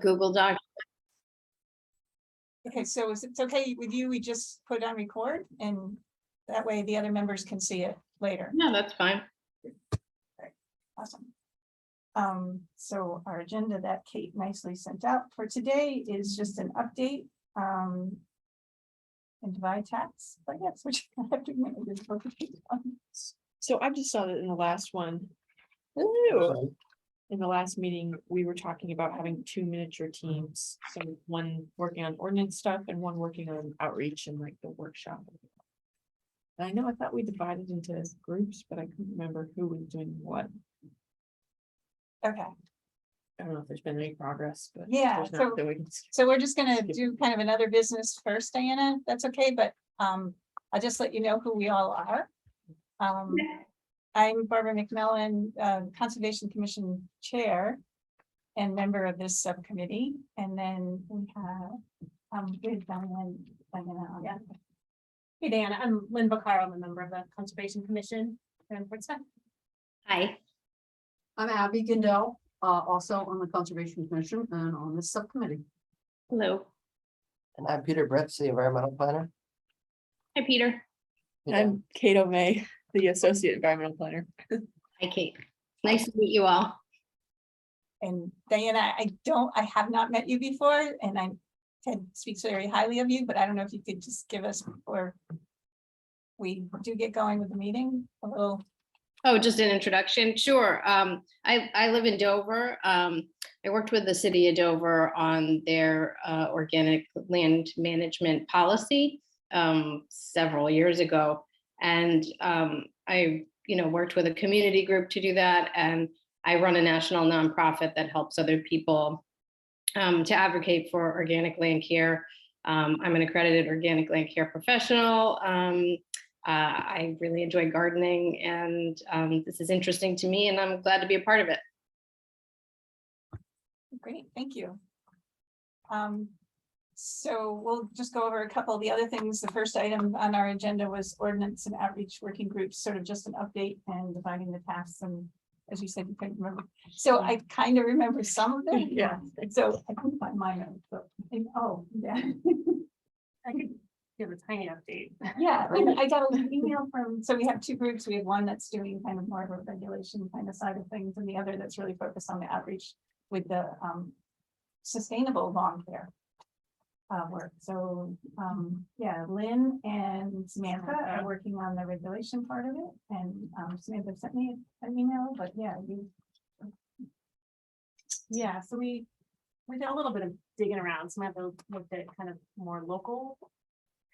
Google Doc. Okay, so is it okay with you? We just put it on record and that way the other members can see it later. No, that's fine. Awesome. So our agenda that Kate nicely sent out for today is just an update. And divide tax, I guess, which I have to admit I did both of these ones. So I just saw that in the last one. Ooh. In the last meeting, we were talking about having 2 miniature teams, so one working on ordinance stuff and one working on outreach and like the workshop. And I know I thought we divided into groups, but I couldn't remember who was doing what. Okay, I don't know if there's been any progress, but. Yeah, there's not, so- then we can- so we're just gonna do kind of another business first, Diana, that's okay, but I'll just let you know who we all are. I'm Barbara McMillan, Conservation Commission Chair and member of this subcommittee, and then we have with Diana. Yeah. Hey, Diana, I'm Lynn Vaccaro. I'm a member of the Conservation Commission here in Portsmouth. Hi. I'm Abby Gindel, also on the Conservation Commission and on this subcommittee. Hello. And I'm Peter Bretz, the environmental planner. Hi, Peter. I'm Kate O'May, the associate environmental planner. Hi, Kate. Nice to meet you all. And Diana, I have not met you before, and Ted speaks very highly of you, but I don't know if you could just give us, before we do get going with the meeting, a little. Oh, just an introduction. Sure. I live in Dover. I worked with the city of Dover on their organic land management policy several years ago. And I, worked with a community group to do that. And I run a national nonprofit that helps other people to advocate for organic land care. I'm an accredited organic land care professional. I really enjoy gardening, and this is interesting to me, and I'm glad to be a part of it. Great, thank you. So we'll just go over a couple of the other things. The first item on our agenda was ordinance and outreach working groups, sort of just an update and dividing the tasks. And as you said, you couldn't remember. So I kind of remember some of them. Yeah. So I couldn't find my notes, but, oh, yeah. I could give a tiny update. Yeah, and I got an email from, so we have 2 groups. We have one that's doing kind of more of a regulation kind of side of things, and the other that's really focused on the outreach with the sustainable lawn care work. So yeah, Lynn and Samantha are working on the regulation part of it, and Samantha sent me an email, but yeah, Yeah, so we did a little bit of digging around. Samantha looked at kind of more local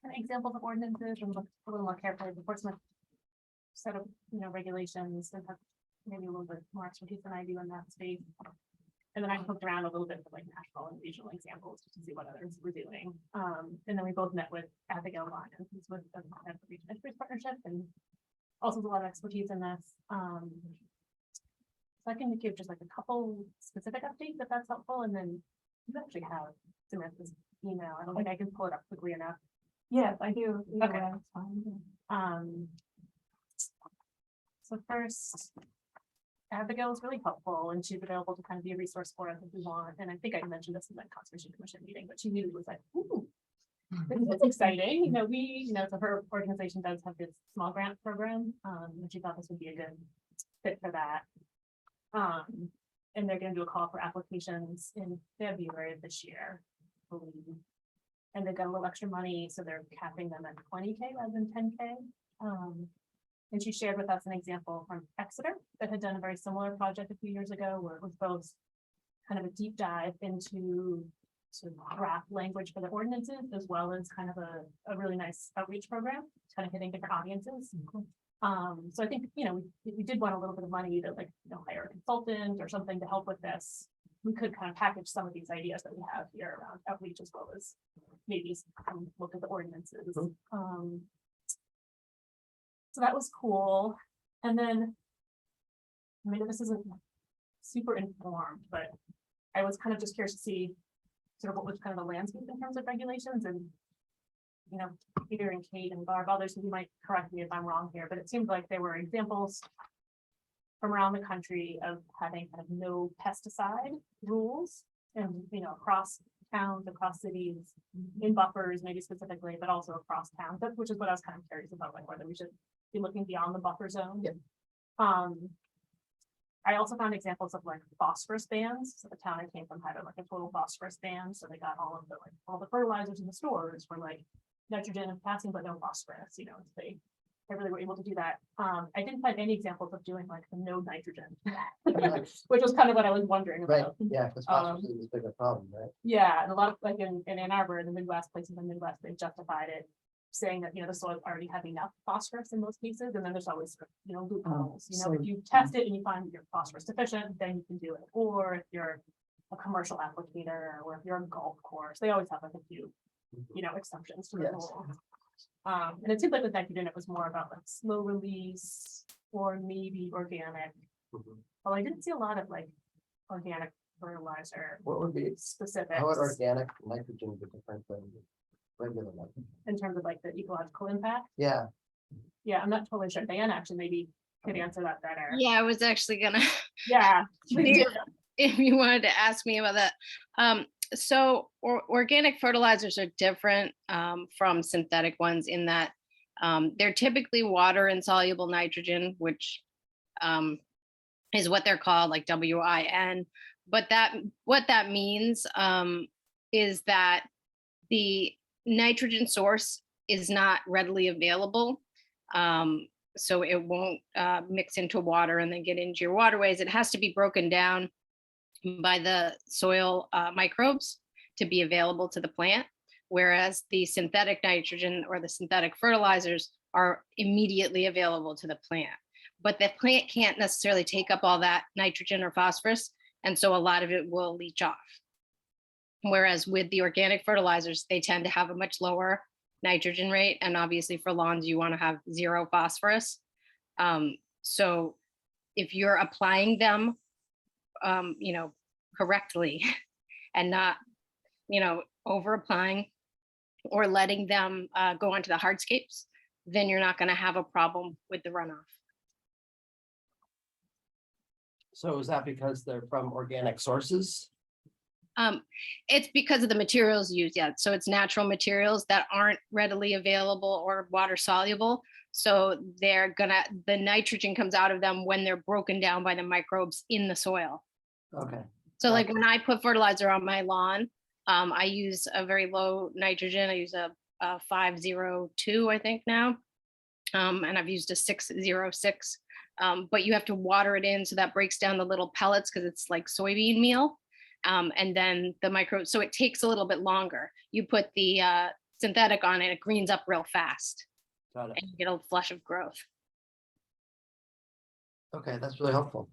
kind of examples of ordinances and looked a little more carefully at the Portsmouth set of, regulations and have maybe a little bit more expertise than I do in that space. And then I looked around a little bit for like national and regional examples just to see what others were doing. And then we both met with Abigail Lyons, who's with the Region Fisheries Partnership, and also has a lot of expertise in this. So I can give just like a couple specific updates if that's helpful, and then you actually have Samantha's email. I don't think I can pull it up quickly enough. yes, I do. Either Okay. way, it's fine. So first, Abigail is really helpful, and she's available to kind of be a resource for us if we want. And I think I mentioned this in the Conservation Commission meeting, but she immediately was like, "Ooh, that's exciting." So her organization does have this small grant program, and she thought this would be a good fit for that. And they're going to do a call for applications in February of this year, I believe. And they've got a little extra money, so they're capping them at 20K rather than 10K. And she shared with us an example from Exeter that had done a very similar project a few years ago, where it was both kind of a deep dive into sort of draft language for the ordinances, as well as kind of a really nice outreach program, kind of hitting different audiences. So I think, we did want a little bit of money to hire a consultant or something to help with this. We could kind of package some of these ideas that we have here around outreach, as well as maybe look at the ordinances. So that was cool. And then, this isn't super informed, but I was kind of just curious to see sort of what was kind of the landscape in terms of regulations. And, Peter and Kate and Barb, others, you might correct me if I'm wrong here, but it seemed like there were examples from around the country of having kind of no pesticide rules and, across towns, across cities, in buffers, maybe specifically, but also across towns, which is what I was kind of curious about, like whether we should be looking beyond the buffer zone. Yep. I also found examples of like phosphorus bans. So the town I came from had like a total phosphorus ban, so they got all the fertilizers in the stores were like nitrogen and potassium, but no phosphorus, they really were able to do that. I didn't find any examples of doing like the no nitrogen, which was kind of what I was wondering Right, about. yeah, because phosphorus is a bigger problem, right? Yeah, and a lot of like in Ann Arbor, in the Midwest, places in the Midwest, they've justified it, saying that, the soil already have enough phosphorus in most cases, and then there's always, loopholes. so- If you test it and you find you're phosphorus deficient, then you can do it. Or if you're a commercial applicator, or if you're a golf course, they always have like a few, exceptions to the Yes. rule. And it seemed like with nitrogen, it was more about like slow release or maybe organic. Mhm. Well, I didn't see a lot of like organic fertilizer What would be, specifics. how would organic nitrogen be different than regular nitrogen? In terms of like the ecological impact. Yeah, Yeah, I'm not totally sure. Dan actually maybe could answer that better. Yeah, I was actually gonna, Yeah. please do. if you wanted to ask me about that. So organic fertilizers are different from synthetic ones in that they're typically water insoluble nitrogen, which is what they're called, like WIN. But what that means is that the nitrogen source is not readily available. So it won't mix into water and then get into your waterways. It has to be broken down by the soil microbes to be available to the plant, whereas the synthetic nitrogen or the synthetic fertilizers are immediately available to the plant. But the plant can't necessarily take up all that nitrogen or phosphorus, and so a lot of it will leach off. Whereas with the organic fertilizers, they tend to have a much lower nitrogen rate, and obviously for lawns, you want to have 0 phosphorus. So if you're applying them correctly and not, over applying or letting them go onto the hardscapes, then you're not going to have a problem with the runoff. so is that because they're from organic sources? It's because of the materials used, yeah. So it's natural materials that aren't readily available or water soluble. So the nitrogen comes out of them when they're broken down by the microbes in the soil. Okay, So like when I put fertilizer on my lawn, I use a very low nitrogen. I use a 502, I think now. And I've used a 606. But you have to water it in so that breaks down the little pellets because it's like soybean meal. And then the microbes, so it takes a little bit longer. You put the synthetic on it, it greens up real fast got it. and you get a flush of growth. Okay, that's really helpful.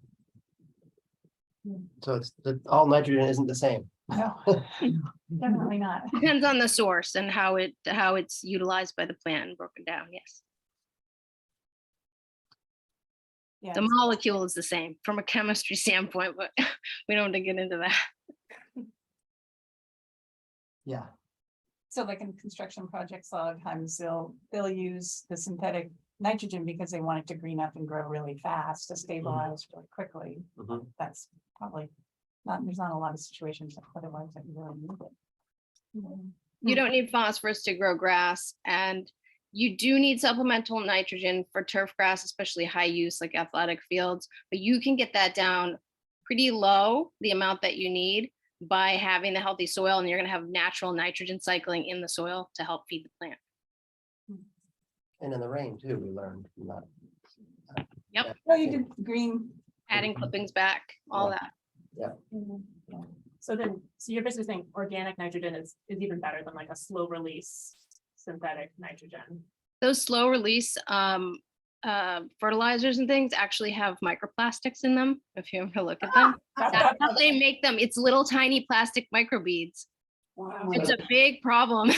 So it's all nitrogen isn't the same. No, definitely not. Depends on the source and how it's utilized by the plant and broken down, yes. Yeah, The molecule is the same from a chemistry standpoint, but we don't want to get into that. Yeah, so like in construction projects, a lot of times they'll use the synthetic nitrogen because they want it to green up and grow really fast to stabilize really quickly. Mhm. That's probably there's not a lot of situations otherwise that you really need it. You don't need phosphorus to grow grass, and you do need supplemental nitrogen for turf grass, especially high use like athletic fields, but you can get that down pretty low, the amount that you need, by having the healthy soil, and you're going to have natural nitrogen cycling in the soil to help feed the plant. and in the rain too, we learned from that. Oh, you did green. Adding clippings back, all Yeah. that. So you're basically saying organic nitrogen is even better than like a slow release synthetic nitrogen. Those slow release fertilizers and things actually have microplastics in them, if you ever look at them. That's how they make them. It's little tiny plastic microbeads. Wow. It's a big problem.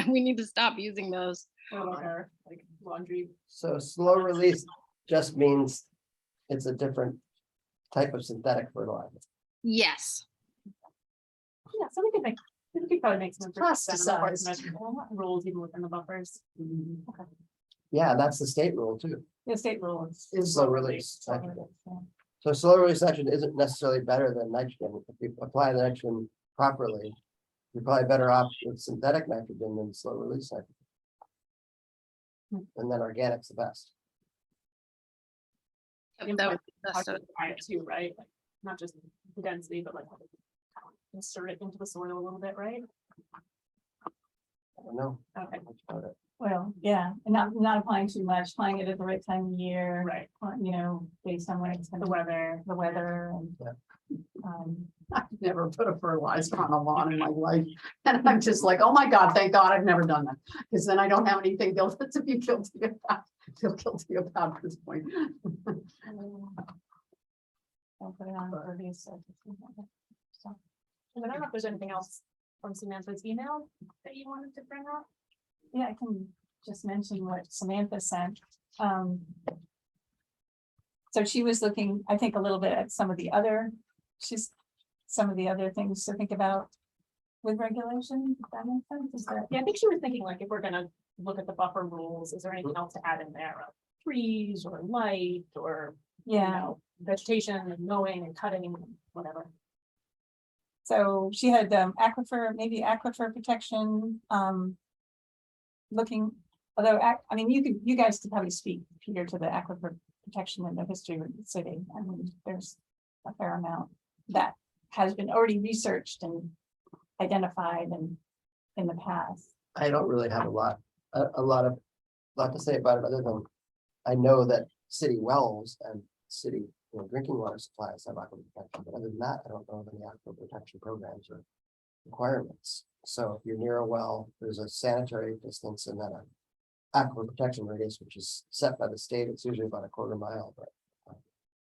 We need to stop using those. Or like our like laundry. So slow release just means it's a different type of synthetic fertilizer. Yes. Yeah, so we could probably make some. Plasticized. Rules even within the buffers. Yeah, that's the state rule too. The state rules. Is slow release nitrogen. So slow release nitrogen isn't necessarily better than nitrogen. If you apply the nitrogen properly, you're probably better off with synthetic nitrogen than slow release nitrogen. And then organic's the best. That would be the How best to of- apply it too, right? Like, not just the density, but like how to insert it into the soil a little bit, right? I don't know Okay, much about it. Well, yeah, and not applying too much, applying it at the right time of year. right. You know, based on when it's The gonna, weather. the weather and. Yeah. I've never put a fertilizer on a lawn in my life. And I'm just like, oh my God, thank God I've never done that. Because then I don't have anything to be guilty about. Feel guilty about at this point. Don't put it on for these. So, And I don't know if there's anything else from Samantha's email that you wanted to bring up. yeah, I can just mention what Samantha sent. So she was looking, I think, a little bit at some of the other things to think about with regulation. If that makes sense. Is that- Yeah, I think she was thinking like, if we're gonna look at the buffer rules, is there anything else to add in there? Trees or light or, you Yeah, know, vegetation and mowing and cutting, whatever. so she had maybe aquifer protection, looking, although, I mean, you guys could probably speak, Peter, to the aquifer protection and the history of the city. I mean, there's a fair amount that has been already researched and identified and in the past. I don't really have a lot to say about it, other than I know that city wells and city, drinking water supplies have aquifer protection, but other than that, I don't know of any aquifer protection programs or requirements. So if you're near a well, there's a sanitary distance and then an aquifer protection radius, which is set by the state. It's usually about a quarter mile, but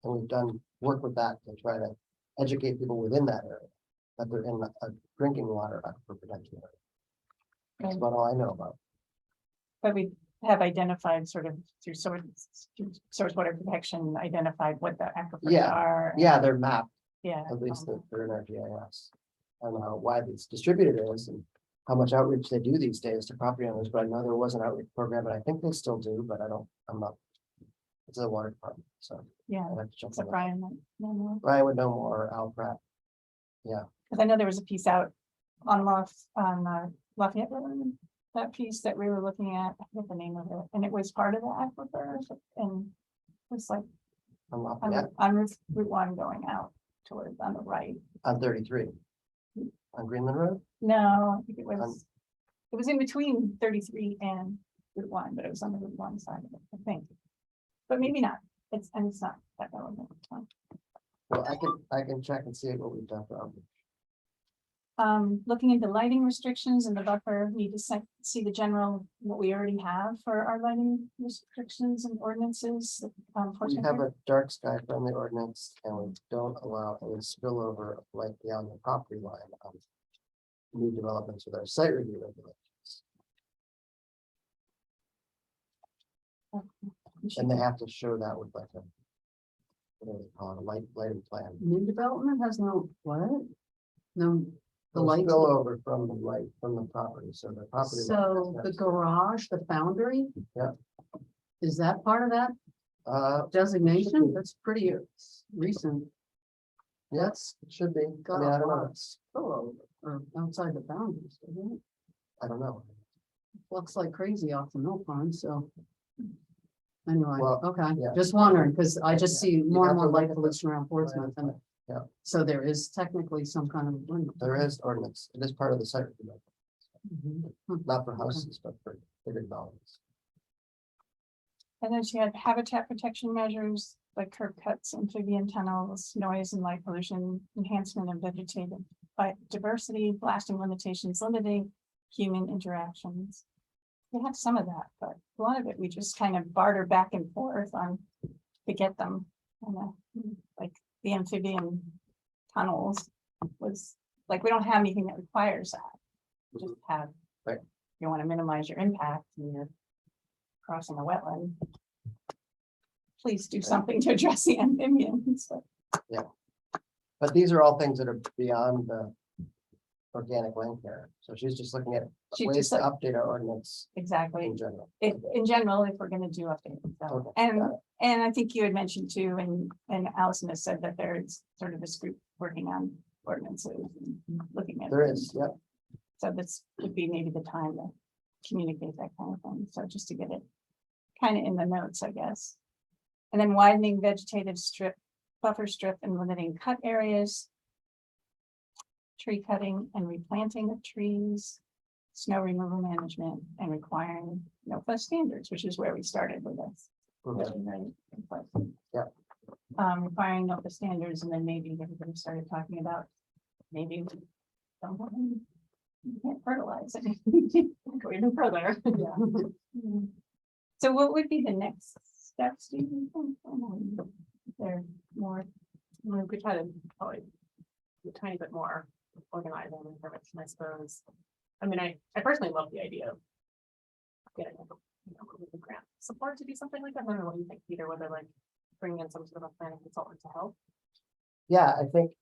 and we've done work with that to try to educate people within that area that they're in a drinking water aquifer protection area. That's about all I know about. But we have identified sort of through source water protection, identified what the aquifers Yeah, are. Yeah, they're mapped, Yeah. at least they're in our GIS. I don't know how widely it's distributed is and how much outreach they do these days to property owners, but I know there was an outreach program, and I think they still do, but I'm not. It's a water department, so Yeah, I'd have to check so on that. Brian, no, Brian would know more, Al Pratt. because I know there was a piece out on Lafayette Road, that piece that we were looking at, I forget the name of it, and it was part of the aquifer, and it was like I'm not on yet Route 1 going out towards on the right. on 33. On Greenland Road, No, I think it On- was in between 33 and Route 1, but it was on the Route 1 side of it, I think. But maybe not, it's not that relevant. well, I can check and see what we've done for outreach. Looking into lighting restrictions in the buffer, need to see the general, what we already have for our lighting restrictions and ordinances. We have a dark sky friendly ordinance and we don't allow any spillover of light beyond the property line on new developments with our site review regulations. And they have to show that with like a, what do they call it, a lighting plan. New development has no, what? No, the No lights. spillover from the light, from the property, so the property. line So has the no- garage, the foundry? Yeah. Is that part of that designation? That's pretty recent. Yes, it should be. I mean, Got I a don't lot know. of spillover or outside the boundaries, doesn't it? I don't know. Looks like crazy off the mill pond, so. Anyway, Well, okay, yeah. just wondering, because I just see more have and more to look light at the pollution around Portsmouth and. Yeah. So there is technically some kind of. limit. There is ordinance. It is part of the site review, Mhm. not for houses, but for bigger developments. And then she had habitat protection measures, like curb cuts, amphibian tunnels, noise and light pollution, enhancement of vegetative diversity, blasting limitations, limiting human interactions. We have some of that, but a lot of it, we just kind of barter back and forth on to get them. Like the amphibian tunnels was, like, we don't have anything that requires that. We Just have. Right. You want to minimize your impact and you're crossing a wetland. Please do something to address the amphibians. But these are all things that are beyond the organic land care. So she's just looking at She's ways just to like- update our ordinance Exactly. in general. In general, if we're gonna do updates. So, Okay, and, got it. and I think you had mentioned too, and Allison has said that there is sort of this group working on ordinances, and looking at. There things. is, yep. So this would be maybe the time to communicate that kind of thing, so just to get it kind of in the notes, I guess. And then widening vegetative strip, buffer strip and limiting cut areas. Tree cutting and replanting of trees, snow removal management and requiring NOFA standards, which is where we started with this. Mhm. Yeah. Requiring NOFA standards, and then maybe everybody started talking about, maybe we don't want to- you can't fertilize it. Go even further. Yeah. So what would be the next steps, do you think? There more, We could try to probably be a tiny bit more organized and information, I suppose. I mean, I personally love the idea of getting, with the grant support to do something like that. I don't know what you think, Peter, whether like bringing in some sort of a planning consultant to help. Yeah, I think,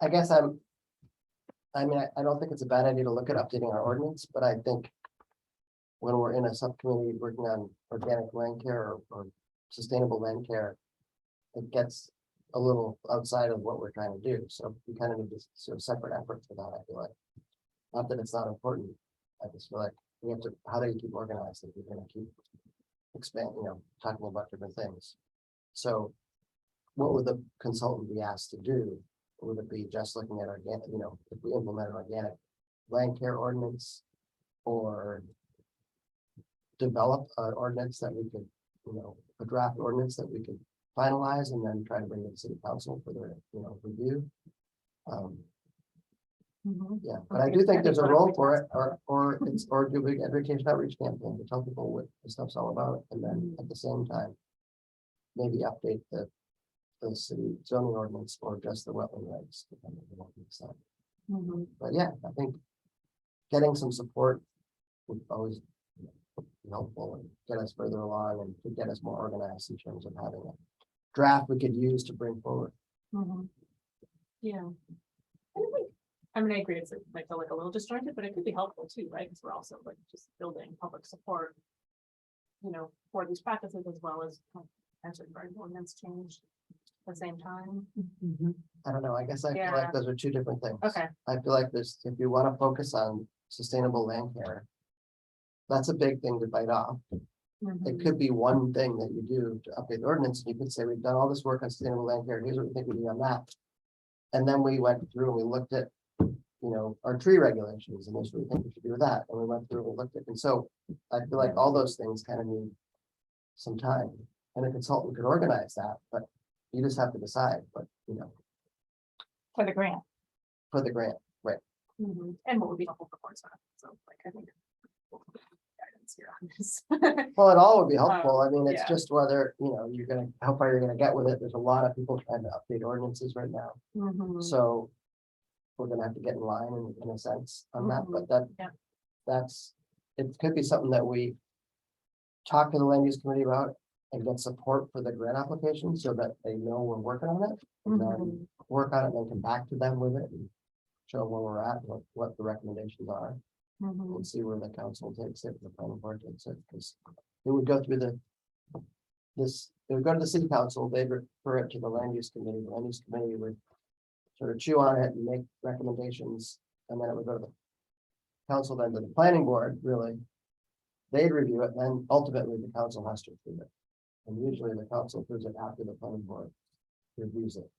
I guess I mean, I don't think it's a bad idea to look at updating our ordinance, but I think when we're in a subcommittee working on organic land care or sustainable land care, it gets a little outside of what we're trying to do. So we kind of need to sort of separate effort for that, I feel like. Not that it's not important. I just feel like we have to, how do you keep organized if you're gonna keep expanding, talking about different things? So what would the consultant be asked to do? Would it be just looking at organic, if we implement an organic land care ordinance? Or develop an ordinance that we could, a draft ordinance that we could finalize and then try to bring to the city council for their, review. Yeah, but I do think there's a role for it, or do big education outreach campaign to tell people what the stuff's all about, and then at the same time. Maybe update the city zoning ordinance or just the wetland regs, depending on what we decide. But yeah, I think getting some support would always be helpful and get us further along and to get us more organized in terms of having a draft we could use to bring forward. Yeah. I mean, I agree, it might feel like a little disjointed, but it could be helpful too, right? Because we're also like just building public support. For these practices as well as actually ordinance change at the same time. I don't know, I guess I feel Yeah. like those are two different things. Okay. I feel like this, if you want to focus on sustainable land care, that's a big thing to bite off. It could be one thing that you do to update the ordinance. You could say, we've done all this work on sustainable land care. Here's what we think we do on that. And then we went through and we looked at, our tree regulations and this, what we think we should do with that. And we went through and looked at, and so I feel like all those things kind of need some time. And a consultant could organize that, but you just have to decide, but, for the grant. for the grant. And what would be helpful for boards, so like, I think. Guidance here on this. Well, it all would be helpful. I mean, it's yeah. just whether, you're gonna, how far you're gonna get with it. There's a lot of people trying to update ordinances right now. So we're gonna have to get in line in a sense on that, but Yeah. that's, it could be something that we talk to the land use committee about and get support for the grant application so that they know we're working on it. And then work on it and then come back to them with it and show where we're at, what the recommendations are. And see where the council takes it, the planning board takes it, because it would go through it would go to the city council, they'd refer it to the land use committee, the land use committee would sort of chew on it and make recommendations, and then it would go to the council, then to the planning board, really. They'd review it, and then ultimately the council has to approve it. And usually the council approves it after the planning board reviews it.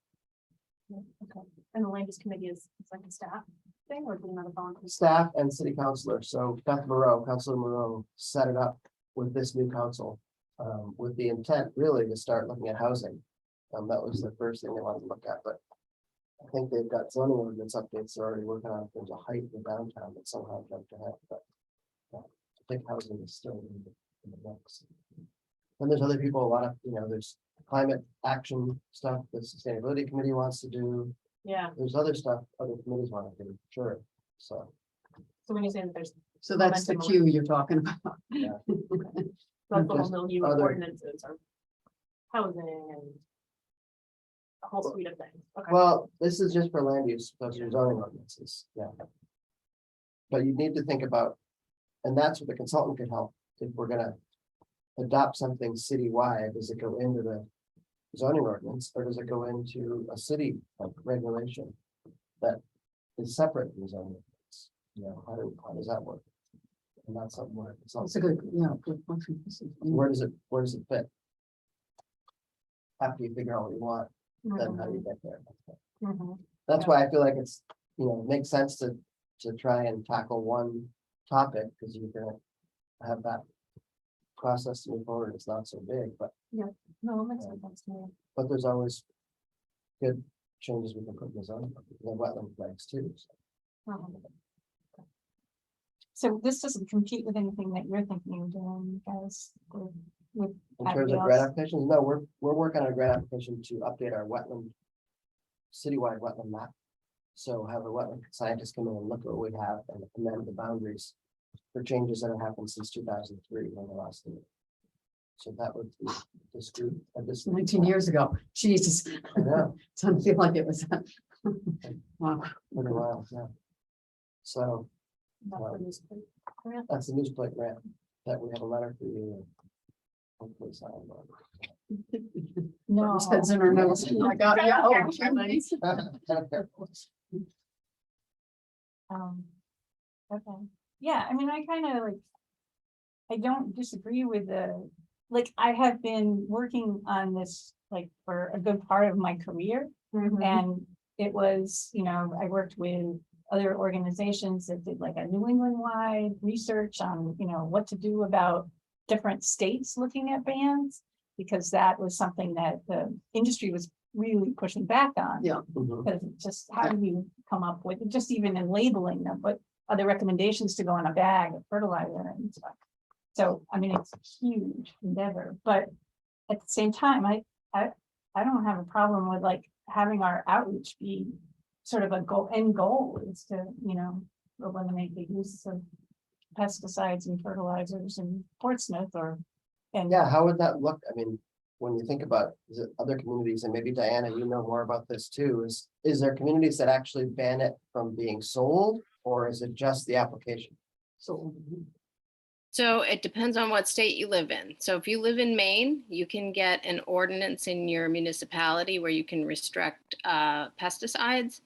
Okay, and the land use committee is, it's like a staff thing or another volunteer? Staff and city councilor, so Beth Moreau, Councilor Moreau set it up with this new council. With the intent really to start looking at housing. That was the first thing they wanted to look at, but I think they've got zoning ordinance updates they're already working on. There's a height in downtown that somehow jumped ahead, but I think housing is still in the mix. And there's other people, a lot of, there's climate action stuff the sustainability committee wants to do. Yeah, There's other stuff other committees want to do, sure. So, so when you say that there's, So that's the Momentum. queue you're talking about. like the Just whole new other- ordinances or housing and a whole suite of things. Okay. well, this is just for land use, those are zoning ordinances, yeah. But you need to think about, and that's what the consultant could help, if we're gonna adopt something citywide, does it go into the zoning ordinance, or does it go into a city like regulation? that is separate from zoning. You know, how does that work? And that's something where, it's That's also, a good, yeah, good question. where does it fit? After you figure out what you want, then how do you get there? Mhm. That's why I feel like it's, you know, it makes sense to try and tackle one topic, because you're gonna have that process to move forward. It's not so big, but No, it makes sense to me. there's always good changes we can put in the zone, the wetland flags too. So. Mhm. So this doesn't compete with anything that you're thinking of doing, guys, with In terms of Abigail's. grant applications, no, we're working on a grant application to update our wetland, citywide wetland map. So have a wetland scientist come in and look at what we have and amend the boundaries for changes that have happened since 2003 when the last. Meeting. So that would be this group of this. 19 years ago, Jesus, I know, doesn't feel like it was. Wow. been a while, yeah. So that's the newsplate grant that we have a letter for you. And hopefully sign on. No. His head's in her nose. I got it. Yeah, oh, Okay, yeah, I mean, I kind of like. I don't disagree with I have been working on this like for a good part of my career. And it was, I worked with other organizations that did like a New England wide research on, what to do about different states looking at bans. Because that was something that the industry was really pushing back on. Yeah. Mhm. Because just how do you come up with, just even in labeling them, but other recommendations to go in a bag of fertilizer and stuff. So, I mean, it's a huge endeavor, but at the same time, I don't have a problem with like having our outreach be sort of a end goal is to, eliminate the use of pesticides and fertilizers in Portsmouth and Yeah, how would that look? I mean, when you think about other communities, and maybe Diana, you know more about this too, is there communities that actually ban it from being sold, or is it just the application? So it depends on what state you live in. So if you live in Maine, you can get an ordinance in your municipality where you can restrict pesticides.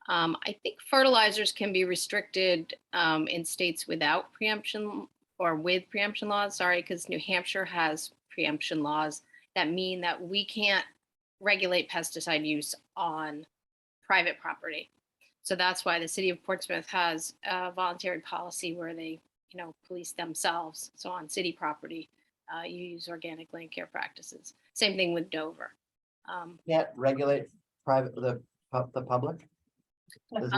I think fertilizers can be restricted in states without preemption or with preemption laws, sorry, because New Hampshire has preemption laws that mean that we can't regulate pesticide use on private property. So that's why the city of Portsmouth has a voluntary policy where they, police themselves. So on city property, you use organic land care practices. Same thing with Dover. Can't regulate the public? There's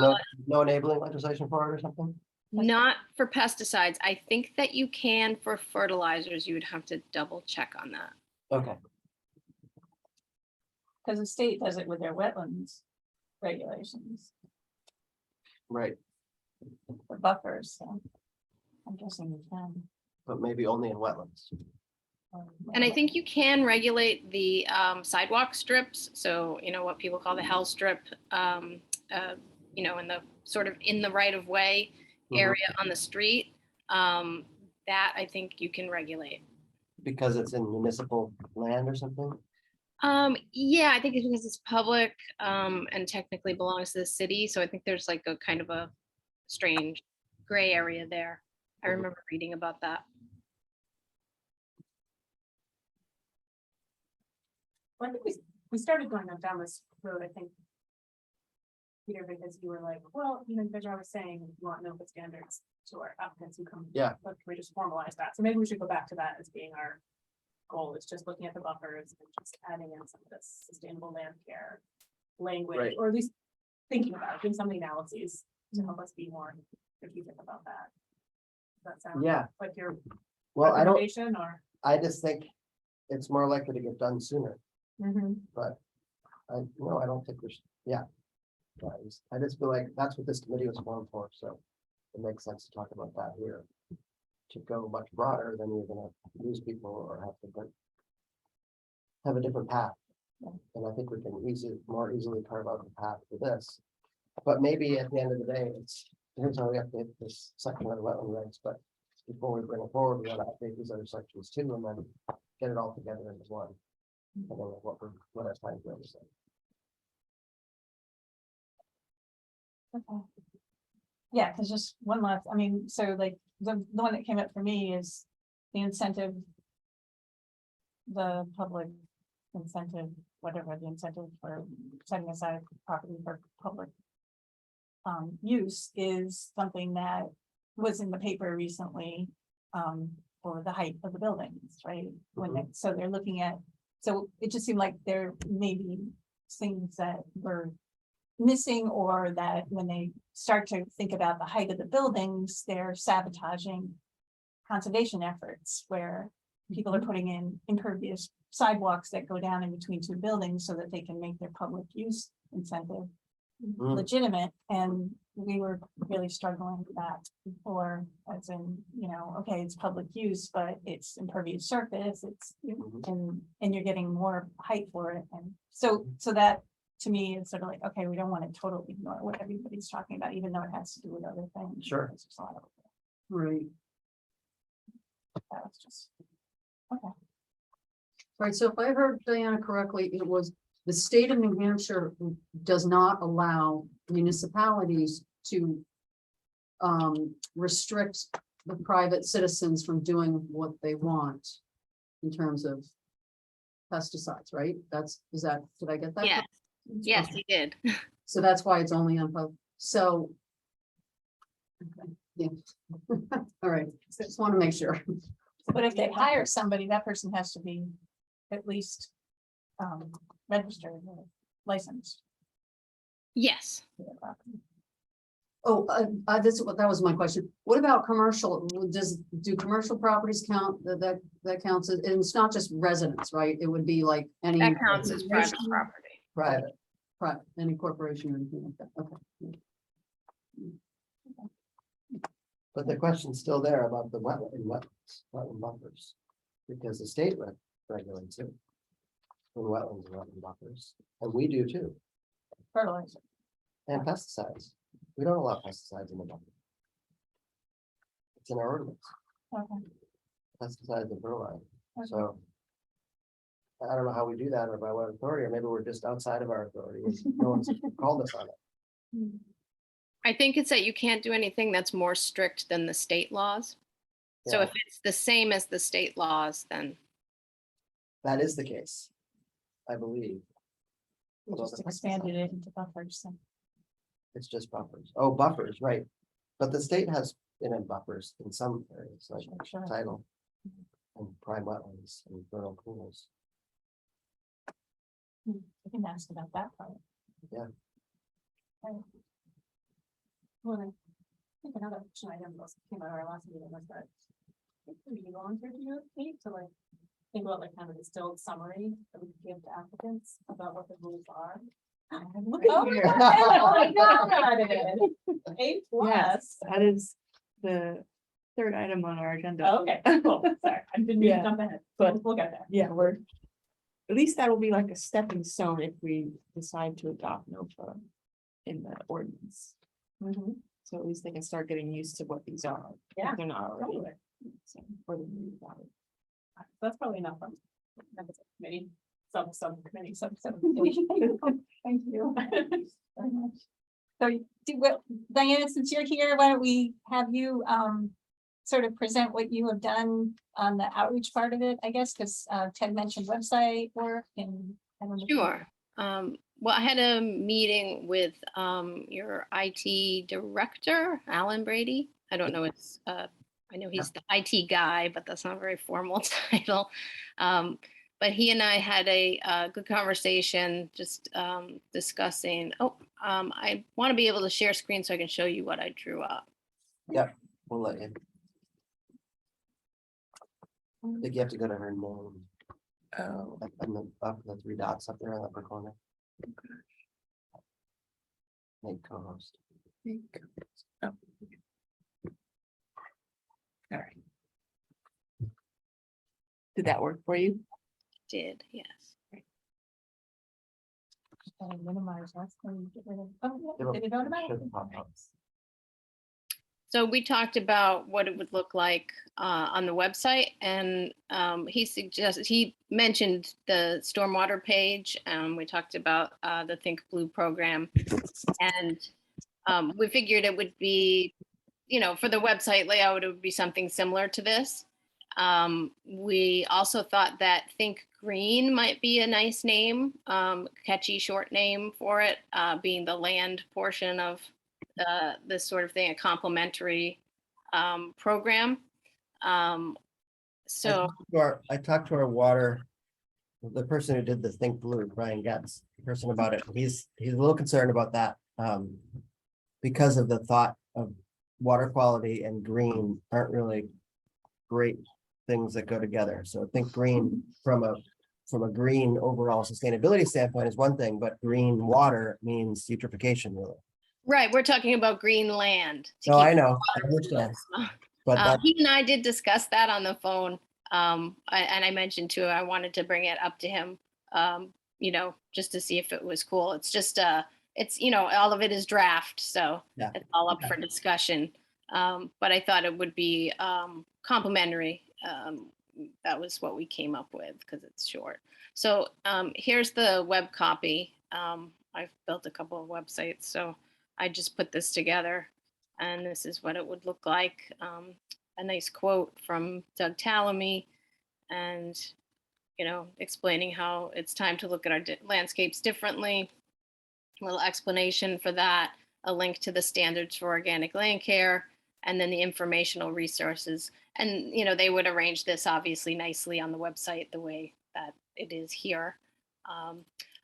no enabling legislation for it or something? Not for pesticides. I think that you can for fertilizers. You would have to double check on that. Okay, because the state does it with their wetlands regulations, right, the buffers, so. I'm guessing you can. but maybe only in wetlands. And I think you can regulate the sidewalk strips. So, what people call the hell strip, in the sort of in the right of way Mhm. area on the street. That I think you can regulate. Because it's in municipal land or something? Yeah, I think it's because it's public and technically belongs to the city. So I think there's like a kind of a strange gray area there. I remember reading about that. Well, I think we started going down this road, I think. Peter, because you were like, well, because I was saying you want NOFA standards to our applicants who come. Yeah. But can we just formalize that? So maybe we should go back to that as being our goal. It's just looking at the buffers and just adding in some of this sustainable land care language, Right. or at least thinking about it, doing some of the analyses to help us be more strategic about that. Does that sound Yeah, like your well, recommendation or? I just think it's more likely to get done sooner, Mm-hmm. but I don't think we should, yeah. I just feel like that's what this committee was formed for, so it makes sense to talk about that here. To go much broader, then you're gonna lose people or have a different path. And I think we can more easily carve out the path for this. But maybe at the end of the day, here's how we update this section of the wetland regs, but before we bring it forward, we gotta update these other sections too, and then get it all together into one. I don't know what our time frame is. Okay. Yeah, because just one last, I mean, so like, the one that came up for me is the incentive. The public incentive, whatever the incentive for setting aside property for public. Use is something that was in the paper recently. For the height of the buildings, right? When they, so they're looking at, so it just seemed like there may be things that were missing, or that when they start to think about the height of the buildings, they're sabotaging conservation efforts, where people are putting in impervious sidewalks that go down in between two buildings so that they can make their public use incentive Mm. legitimate. And we were really struggling with that before, as in, you know, okay, it's public use, but it's impervious surface, it's, and you're getting more height for it. And so that, to me, is sort of like, okay, we don't want to totally ignore what everybody's talking about, even though it has to do with other things. Sure. There's just a lot of Right. that was just, Right, so if I heard Diana correctly, it was the state of New Hampshire does not allow municipalities to restrict the private citizens from doing what they want in terms of pesticides, right? Is that, did I get that? Yes, correct? yes, Okay. you did. So that's why it's only on pub, so. Okay, yeah. All right, just want to make sure. but if they hire somebody, that person has to be at least registered or licensed. Yes. for their property. Oh, that was my question. What about commercial? Do commercial properties count? That counts, and it's not just residents, right? It would be like any. That counts as private corporation, property. Private. Any corporation or anything like that, okay. But the question's still there about the wetland buffers. Because the state regulates it. In wetlands and wetland buffers, and we do too, Fertilizer. and pesticides. We don't allow pesticides in the buffer. It's in our ordinance, Okay. pesticides and fertilizer, Okay. so. I don't know how we do that, or by what authority, or maybe we're just outside of our authority, and no one's called us on it. I think it's that you can't do anything that's more strict than the state laws. So Yeah. if it's the same as the state laws, then That is the case, I believe. We Although just the expanded pesticide- it into buffers. So. It's just buffers. Oh, buffers, right. But the state has been in buffers in some areas, like Sure. tidal and prime wetlands and vernal pools. We can ask about that part. Yeah. Okay. Well, I think another action item that came out of our last meeting was that. We volunteered to do it, to like, think about like kind of distilled summary that we could give to applicants about what the rules are. Look Oh, at my here. God. Oh my God. A Yes, plus. that is the third item on our agenda. Okay, cool, sorry, I didn't mean to Yeah. jump ahead, But- but we'll get there. Yeah, at least that will be like a stepping stone if we decide to adopt NOFA in the ordinance. So at least they can start getting used to what these are. if Yeah, They're not already. totally. So, or they knew about it. That's probably enough from. Committee, subcommittee, Thank you very much. So Diana, since you're here, why don't we have you sort of present what you have done on the outreach part of it, I guess, because Ted mentioned website work and. I don't know if you- sure. Well, I had a meeting with your IT director, Alan Brady. I don't know, I know he's the IT guy, but that's not a very formal title. But he and I had a good conversation, just discussing, I want to be able to share screen so I can show you what I drew up. We'll let you. I think you have to go to her name. Oh, Up the three dots up there in the upper corner. Make co-host. oh. All right. Did that work for you? Did, yes. Minimize that, so you get rid of- oh, yeah, It'll- did it automatically? should pop up. So we talked about what it would look like on the website, and he mentioned the stormwater page. We talked about the Think Blue program, and We figured it would be, for the website layout, it would be something similar to this. We also thought that Think Green might be a nice name, catchy short name for it, being the land portion of this sort of thing, a complementary program. So, I talked to our water, the person who did the Think Blue, Brian Getz, the person about it. He's a little concerned about that. Because of the thought of water quality and green aren't really great things that go together. So Think Green from a green overall sustainability standpoint is one thing, but green water means eutrophication, really. right, we're talking about green land. to No, keep I know, I water understand, flow. but that, He and I did discuss that on the phone. And I mentioned too, I wanted to bring it up to him, just to see if it was cool. It's just, all of it is draft, so Yeah. it's all up Okay. for discussion. But I thought it would be complimentary. That was what we came up with because it's short. So here's the web copy. I've built a couple of websites, so I just put this together, and this is what it would look like. A nice quote from Doug Tallamy, and explaining how it's time to look at our landscapes differently. A little explanation for that, a link to the standards for organic land care, and then the informational resources. And they would arrange this obviously nicely on the website the way that it is here.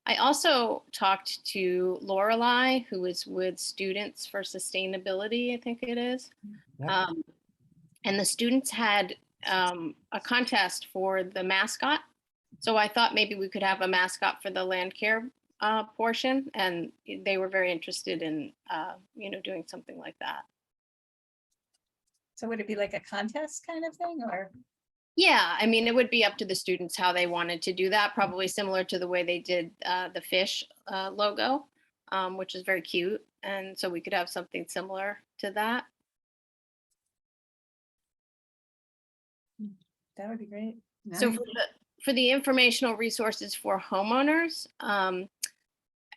I also talked to Lorelei, who is with Students for Sustainability, I think it is. Yeah. And the students had a contest for the mascot. So I thought maybe we could have a mascot for the land care portion, and they were very interested in, doing something like that. So would it be like a contest kind of thing, or? Yeah, I mean, it would be up to the students how they wanted to do that, probably similar to the way they did the fish logo, which is very cute. And so we could have something similar to that. That would be great. So Nice. for the informational resources for homeowners,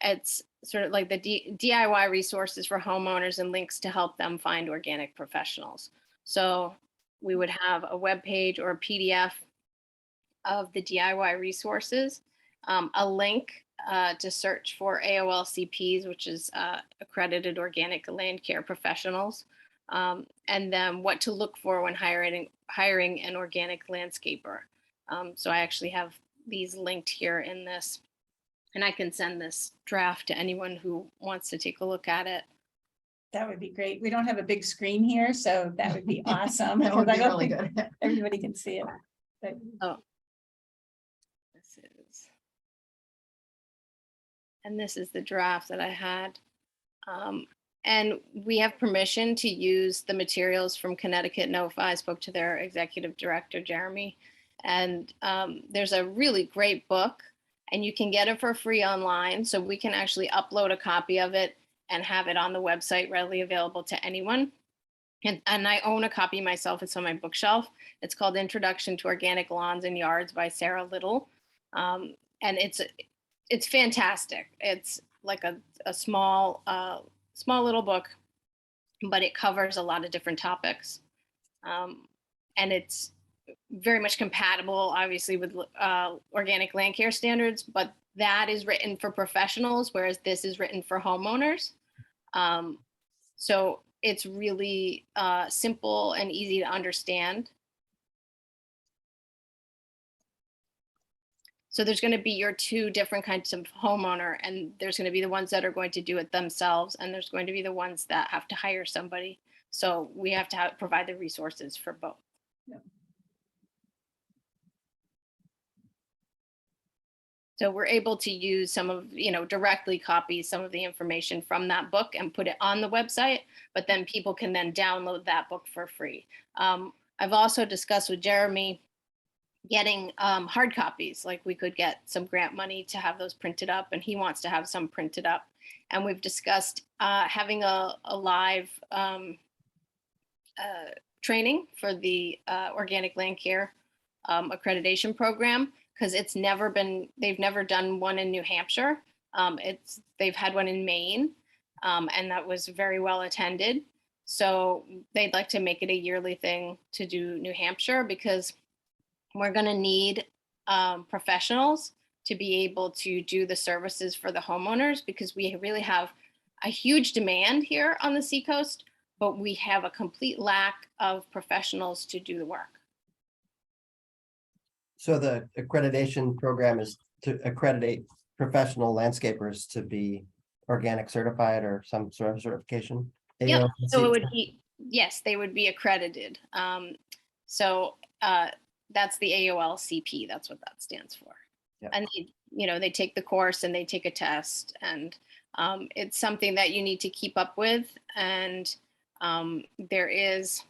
it's sort of like the DIY resources for homeowners and links to help them find organic professionals. So we would have a web page or a PDF of the DIY resources, a link to search for AOLCPs, which is accredited organic land care professionals, and then what to look for when hiring an organic landscaper. So I actually have these linked here in this, and I can send this draft to anyone who wants to take a look at it. That would be great. We don't have a big screen here, so that would be awesome. That would because I be don't really think good. Everybody can see it. But This is the draft that I had. And we have permission to use the materials from Connecticut NOFA. I spoke to their executive director, Jeremy. And there's a really great book, and you can get it for free online. So we can actually upload a copy of it and have it on the website readily available to anyone. And I own a copy myself. It's on my bookshelf. It's called Introduction to Organic Lawns and Yards by Sarah Little. And it's fantastic. It's like a small little book, but it covers a lot of different topics. And it's very much compatible, obviously, with organic land care standards, but that is written for professionals, whereas this is written for homeowners. So it's really simple and easy to understand. So there's going to be your two different kinds of homeowner, and there's going to be the ones that are going to do it themselves, and there's going to be the ones that have to hire somebody. So we have to provide the resources for both. Yep. So we're able to use some of, directly copy some of the information from that book and put it on the website, but then people can then download that book for free. I've also discussed with Jeremy getting hard copies, like we could get some grant money to have those printed up, and he wants to have some printed up. And we've discussed having a live training for the organic land care accreditation program, because they've never done one in New Hampshire. They've had one in Maine. And that was very well attended. So they'd like to make it a yearly thing to do New Hampshire because we're going to need professionals to be able to do the services for the homeowners because we really have a huge demand here on the Seacoast, but we have a complete lack of professionals to do the work. So the accreditation program is to accredit professional landscapers to be organic certified or some sort of certification? Yep, so it AOLC? would be, yes, they would be accredited. So that's the AOLCP, that's what that stands for. Yep. And they take the course and they take a test, and it's something that you need to keep up with. And there is,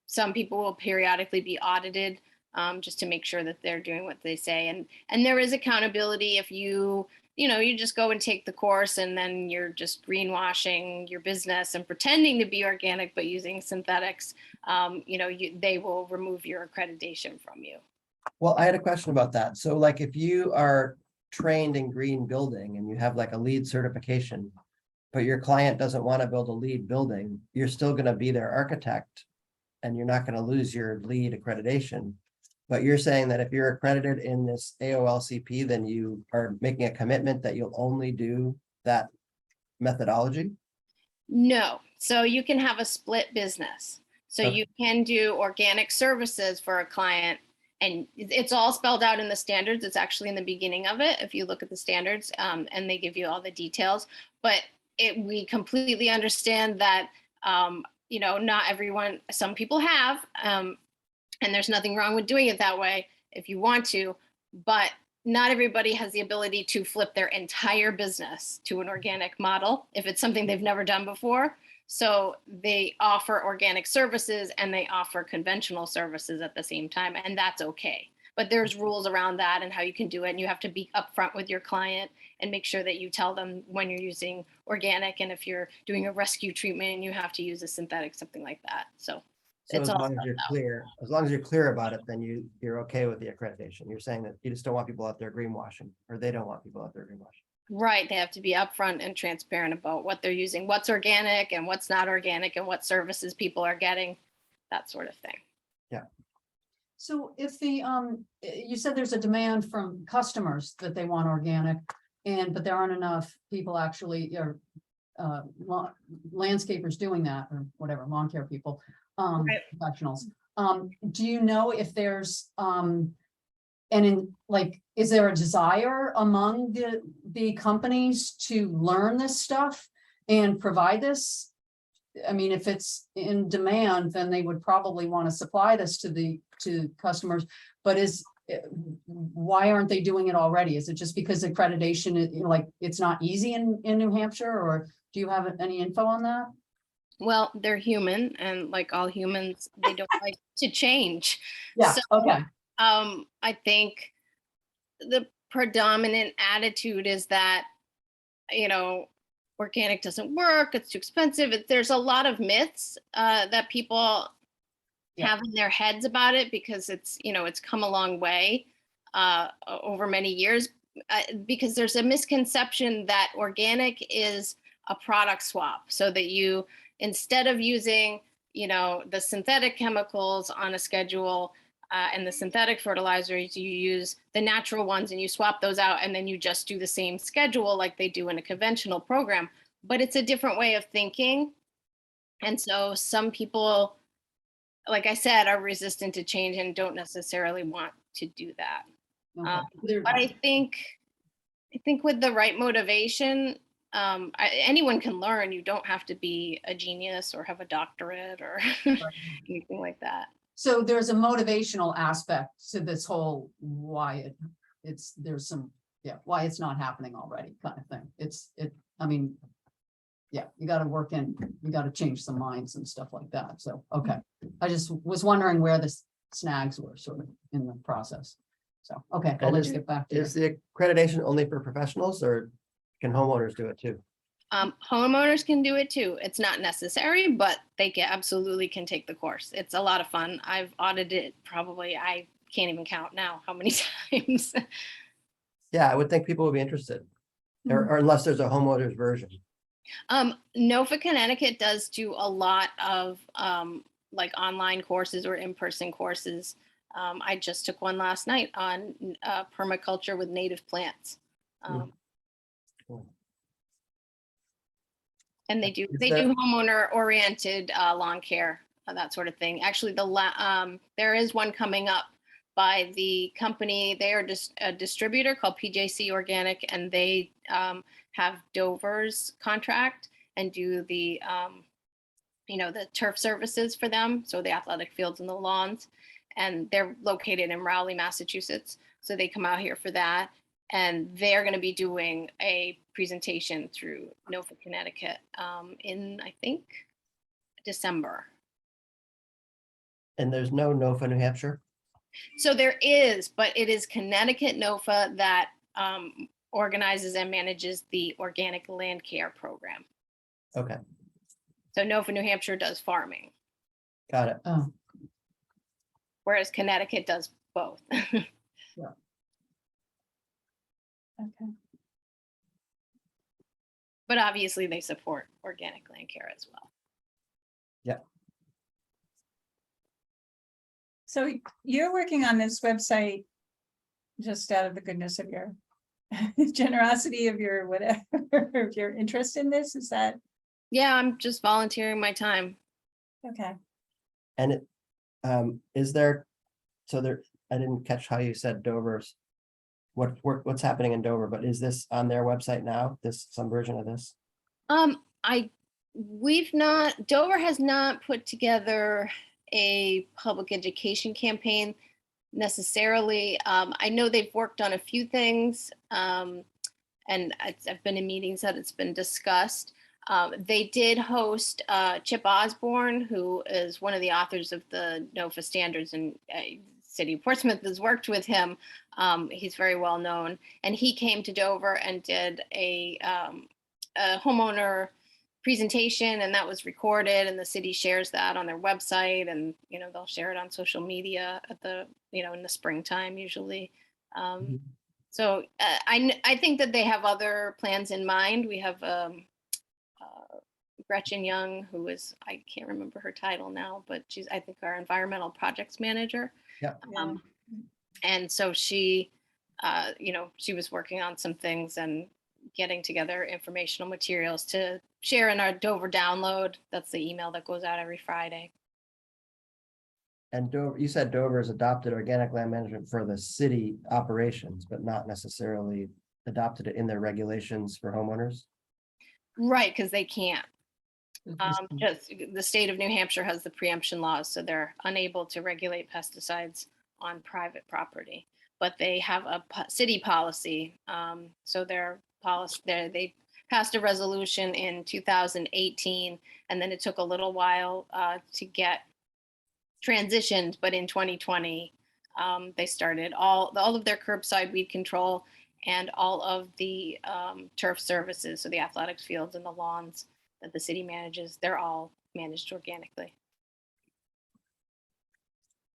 some people will periodically be audited just to make sure that they're doing what they say. And there is accountability if you just go and take the course and then you're just greenwashing your business and pretending to be organic, but using synthetics, they will remove your accreditation from you. Well, I had a question about that. So like if you are trained in green building and you have like a LEED certification, but your client doesn't want to build a LEED building, you're still going to be their architect and you're not going to lose your LEED accreditation. But you're saying that if you're accredited in this AOLCP, then you are making a commitment that you'll only do that methodology? No, so you can have a split business. So Okay. you can do organic services for a client, and it's all spelled out in the standards. It's actually in the beginning of it, if you look at the standards, and they give you all the details. But we completely understand that, not everyone, some people have, and there's nothing wrong with doing it that way if you want to, but not everybody has the ability to flip their entire business to an organic model if it's something they've never done before. So they offer organic services and they offer conventional services at the same time, and that's okay. But there's rules around that and how you can do it, and you have to be upfront with your client and make sure that you tell them when you're using organic, and if you're doing a rescue treatment and you have to use a synthetic, something like that. So So it's as all long as spelled you're out. clear, as long as you're clear about it, then you're okay with the accreditation. You're saying that you just don't want people out there greenwashing, or they don't want people out there greenwashing. Right, they have to be upfront and transparent about what they're using, what's organic and what's not organic, and what services people are getting, that sort of thing. So if you said there's a demand from customers that they want organic, but there aren't enough people actually, or landscapers doing that, or whatever, lawn care people, Right. professionals. Do you know if there's, is there a desire among the companies to learn this stuff and provide this? I mean, if it's in demand, then they would probably want to supply this to customers, but why aren't they doing it already? Is it just because accreditation, it's not easy in New Hampshire, or do you have any info on that? Well, they're human, and like all humans, they don't like to change. Yeah, So, okay, I think the predominant attitude is that, organic doesn't work, it's too expensive. There's a lot of myths that people Yeah. have in their heads about it because it's come a long way over many years, because there's a misconception that organic is a product swap, so that you, instead of using, the synthetic chemicals on a schedule and the synthetic fertilizers, you use the natural ones and you swap those out, and then you just do the same schedule like they do in a conventional program. But it's a different way of thinking. And so some people, like I said, are resistant to change and don't necessarily want to do that. okay. But I think with the right motivation, anyone can learn. You don't have to be a genius or have a doctorate or anything like that. So there's a motivational aspect to this whole why why it's not happening already kind of thing. You got to change some minds and stuff like that. So, okay. I just was wondering where the snags were sort of in the process. So, okay, I'll And just get back to you. Is the accreditation only for professionals, or can homeowners do it too? Homeowners can do it too. It's not necessary, but they absolutely can take the course. It's a lot of fun. I've audited probably, I can't even count now how many times. Yeah, I would think people would be interested. or unless there's a homeowner's version. NOFA Connecticut does do a lot of like online courses or in-person courses. I just took one last night on permaculture with native plants. Cool. And they do Is there- homeowner oriented lawn care, that sort of thing. Actually, there is one coming up by the company. They are just a distributor called PJC Organic, and they have Dover's contract and do the the turf services for them, so the athletic fields and the lawns. And they're located in Rowley, Massachusetts. So they come out here for that. And they're going to be doing a presentation through NOFA Connecticut in, I think, December. And there's no NOFA New Hampshire? So there is, but it is Connecticut NOFA that organizes and manages the organic land care program. Okay, So NOFA New Hampshire does farming, got it. Oh, whereas Connecticut does both. Okay. But obviously they support organic land care as well. So you're working on this website just out of the goodness of your generosity of your whatever, of your interest in this, is that, Yeah, I'm just volunteering my time. okay? And it, is there, so there, I didn't catch how you said Dover's. What's happening in Dover, but is this on their website now, some version of this? Dover has not put together a public education campaign necessarily. I know they've worked on a few things, and I've been in meetings that it's been discussed. They did host Chip Osborne, who is one of the authors of the NOFA standards, and City of Portsmouth has worked with him. He's very well known, and he came to Dover and did a homeowner presentation, and that was recorded, and the city shares that on their website, and they'll share it on social media at the in the springtime usually. So I think that they have other plans in mind. We have Gretchen Young, who is, I can't remember her title now, but she's, I think, our environmental projects manager. Yeah. And so she was working on some things and getting together informational materials to share in our Dover download. That's the email that goes out every Friday. And Dover, you said Dover has adopted organic land management for the city operations, but not necessarily adopted it in their regulations for homeowners? Right, because they can't. Just the state of New Hampshire has the preemption laws, so they're unable to regulate pesticides on private property. But they have a city policy. So their policy, they passed a resolution in 2018, and then it took a little while to get transitioned. But in 2020, they started all of their curbside weed control and all of the turf services, so the athletics fields and the lawns that the city manages, they're all managed organically.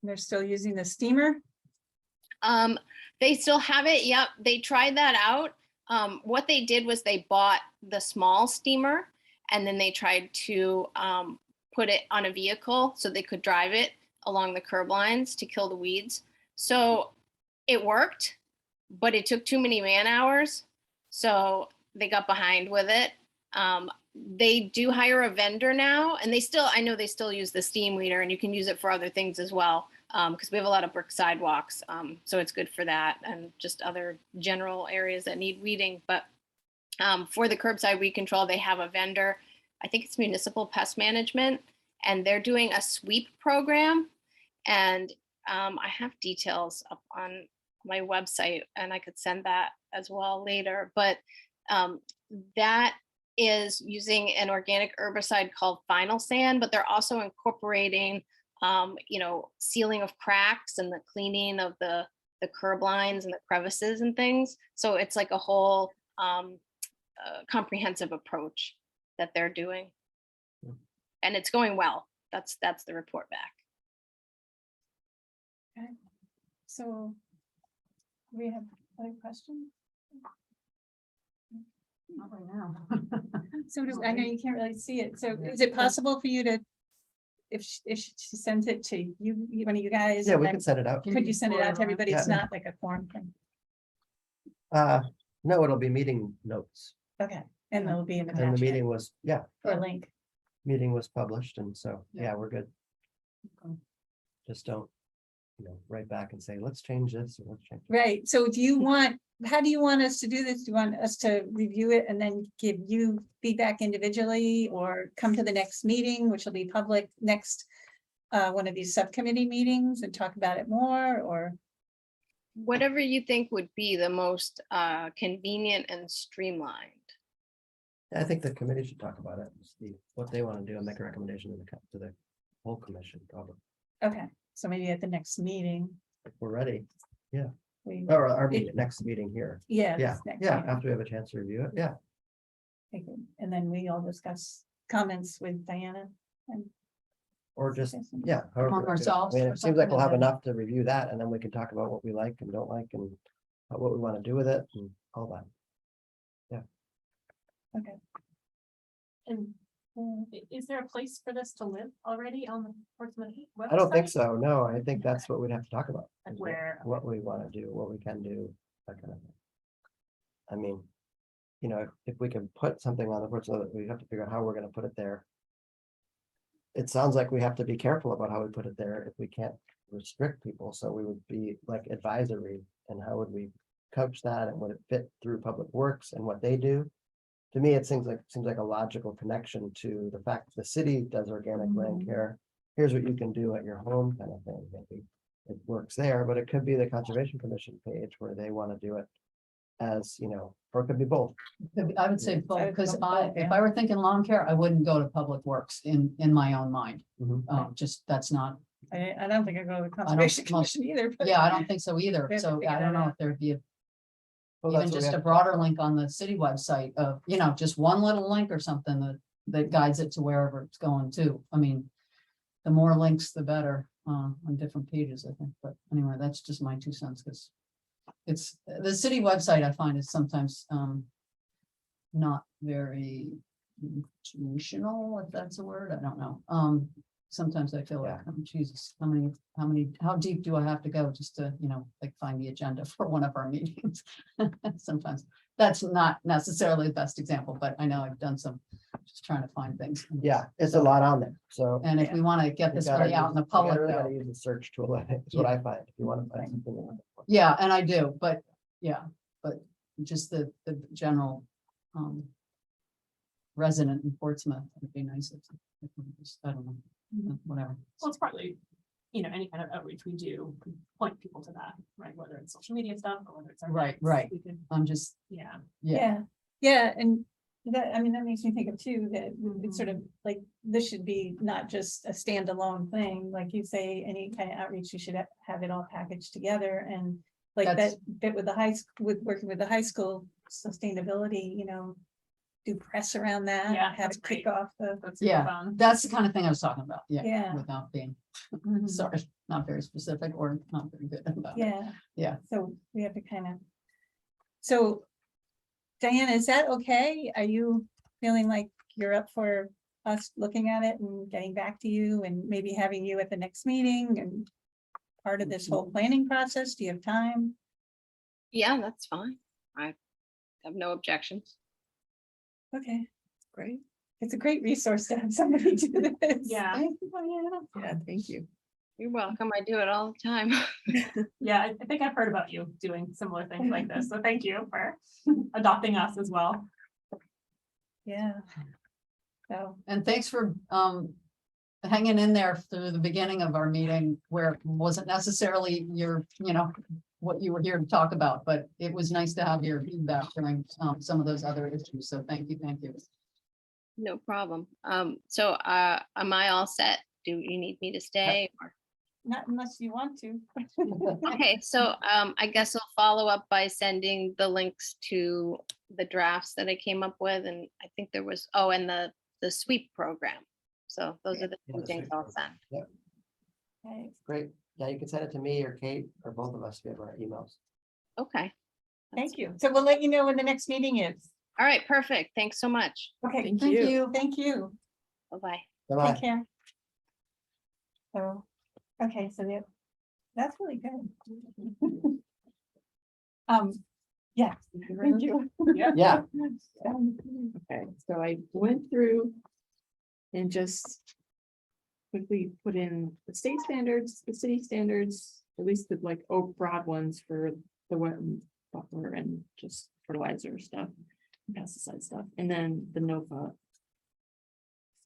They're still using the steamer? They still have it. Yep. They tried that out. What they did was they bought the small steamer, and then they tried to put it on a vehicle so they could drive it along the curb lines to kill the weeds. So it worked, but it took too many man hours. So they got behind with it. They do hire a vendor now, and I know they still use the steam weeder, and you can use it for other things as well, because we have a lot of brick sidewalks. So it's good for that and just other general areas that need weeding. But for the curbside weed control, they have a vendor. I think it's Municipal Pest Management, and they're doing a sweep program. And I have details up on my website, and I could send that as well later. But that is using an organic herbicide called Final Sand, but they're also incorporating, sealing of cracks and the cleaning of the curb lines and the crevices and things. So it's like a whole comprehensive approach that they're doing, and it's going well. That's the report back. Okay. So we have other questions? Not right now. So I know you can't really see it. So is it possible for you to, if she sends it to you, one of you guys? Yeah, and we then can set it out. Could you send it out to everybody? It's Yeah. not like a form thing. No, it'll be meeting notes. Okay, and there'll be an And the attachment meeting was, or a link. meeting was published, and so, Yeah. yeah, we're good. Okay. Just don't, write back and say, let's change this, or let's change. Right, so do you want, how do you want us to do this? Do you want us to review it and then give you feedback individually, or come to the next meeting, which will be public next one of these subcommittee meetings and talk about it more, or? Whatever you think would be the most convenient and streamlined. I think the committee should talk about it, and see what they want to do and make a recommendation to the whole commission, probably, Okay, so maybe at the next meeting, if we're ready, we, or our next meeting here. yeah. Yeah, this next yeah, meeting. after we have a chance to review it, yeah. Okay, and then we all discuss comments with Diana and. Or just, Jason. yeah. however Among we do it. ourselves I mean, or it seems like something, we'll have and then- enough to review that, and then we can talk about what we like and don't like, and what we want to do with it, and all that. And is there a place for this to live already on the Portsmouth website? I don't think so, no, I think that's what we'd have to talk about. Like is where- What we want to do, what we can do, that kind of thing. I mean, if we can put something on the board, so that we have to figure out how we're gonna put it there. It sounds like we have to be careful about how we put it there if we can't restrict people, so we would be like advisory, and how would we coach that, and would it fit through Public Works and what they do? To me, it seems like a logical connection to the fact that the city does organic land care. Here's what you can do at your home, kind of thing, maybe. It works there, but it could be the Conservation Commission page where they want to do it as, or it could be both. I would say I both, would because go both, if yeah. I were thinking lawn care, I wouldn't go to Public Works in my own mind. Mhm. Just, that's not, I don't think I go to the Conservation most- Commission either. but- yeah, I don't think so either. We have to So figure I that don't know out. if there'd be Well, even that's what we just have a to talk broader about. link on the city website of, just one little link or something that guides it to wherever it's going to. I mean, the more links, the better, on different pages, I think. But anyway, that's just my 2 cents, because it's, the city website I find is sometimes, not very institutional, if that's a word, I don't know. Sometimes I feel like, oh, Jesus, how deep do I have to go just to, like find the agenda for one of our meetings? Sometimes that's not necessarily the best example, but I know I've done some, just trying to find things. Yeah, it's a lot on there, so. And if we want to get you this gotta really out in the use- you gotta public, really though, gotta use the search tool, I think, is what I find, if you want to find something. you're looking for. yeah, and I do, but just the general, resident in Portsmouth, would be nice if we just, I don't know, whatever. Well, it's partly, any kind of outreach we do, point people to that, right? Whether it's social media stuff or whether it's. our Right, events, right. we can- I'm just, Yeah. yeah, Yeah, and that, that makes me think of too, that it's sort of like, this should be not just a standalone thing, like you say, any kind of outreach, you should have it all packaged together, and like that That's- bit with the with working with the high school sustainability, do press around that, Yeah, have that's it kick great. off the, That's super Yeah. fun. that's the kind of thing I was talking about, yeah, yeah, without being, mhm, sorry, not very specific or not very good about it. yeah. Yeah. So we have to kind of, so Diana, is that okay? Are you feeling like you're up for us looking at it and getting back to you and maybe having you at the next meeting and part of this whole planning process? Do you have time? Yeah, that's fine. I have no objections. Okay, great. It's a great resource to have somebody do this. Yeah, Thank you, Diana. Yeah, thank you. You're welcome. I do it all the time. yeah, I think I've heard about you doing similar things like this, so thank you for adopting us as well. Yeah. So, And thanks for hanging in there through the beginning of our meeting where it wasn't necessarily your, what you were here to talk about, but it was nice to have your feedback during some of those other issues. So thank you, thank you. No problem. So am I all set? Do you need me to stay? or- not unless you want to. Okay, so I guess I'll follow up by sending the links to the drafts that I came up with, and I think there was, and the sweep program. So those are the Yeah, two the things sweep I'll send. Okay. Great, yeah, you can send it to me or Kate or both of us, we have our emails. Okay. Thank you. So we'll let you know when the next meeting is. All right, perfect. Thanks so much. Okay, Thank thank you. you, thank you. Bye-bye. Bye-bye. Take care. So, okay, so that's really good. Yeah, thank you. Yeah, Okay, so I went through and just quickly put in the state standards, the city standards, at least the like broad ones for the wetland buffer and just fertilizer stuff, pesticide stuff, and then the NOFA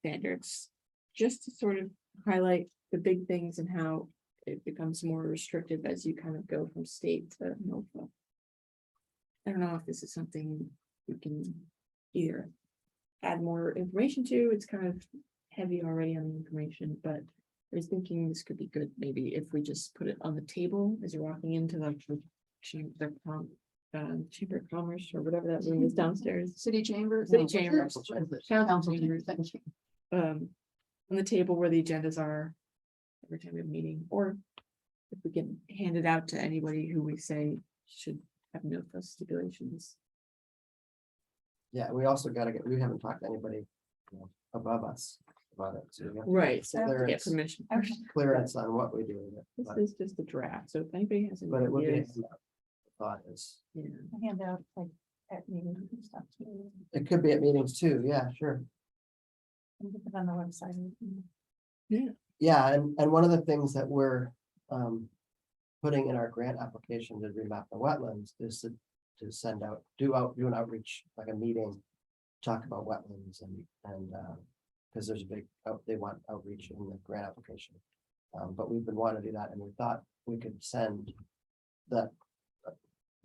standards, just to sort of highlight the big things and how it becomes more restrictive as you kind of go from state to NOFA. I don't know if this is something we can either add more information to. It's kind of heavy already on the information, but I was thinking this could be good, maybe if we just put it on the table as you're walking into the Chamber of Commerce or whatever that room is downstairs. City chamber? City No, chamber. council chamber. Council Council chamber. chamber, thank you. On the table where the agendas are every time we have a meeting, or if we can hand it out to anybody who we say should have no stipulations. yeah, we also gotta we haven't talked to anybody, you know, above us about it. So we have to Right, so get to get clearance- permission. Okay. Clearance on what we do with it, This but is just a draft, so if anybody has any but it would be. ideas, Thought is, yeah. Hand out like at meetings and stuff too. it could be at meetings too, yeah, sure. And put it on the website. Yeah, and one of the things that we're putting in our grant application to remap the wetlands is to send out, do an outreach, like a meeting. Talk about wetlands and because there's a big, they want outreach in the grant application. But we've been wanting to do that, and we thought we could send that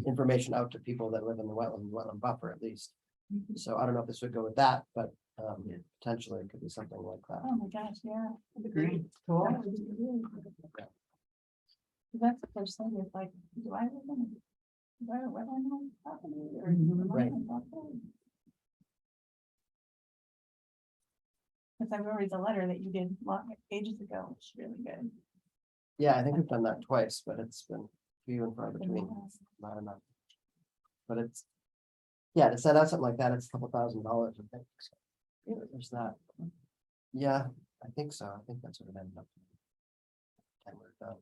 information out to people that live in the wetland buffer at least. So I don't know if this would go with that, but potentially it could be something like that. Oh my gosh, yeah. Great, cool. That would be really good. That's the first thing, is like, do I live in a wetland property or? Mhm, right. Because I remember the letter that you did ages ago, it's really good. Yeah, I think we've done that twice, but it's been few and far between, not enough. But it's, yeah, to send out something like that, it's a couple $1,000, I think. So, yeah, there's that. Yeah, I think so. I think that's what it ended up. And we're done.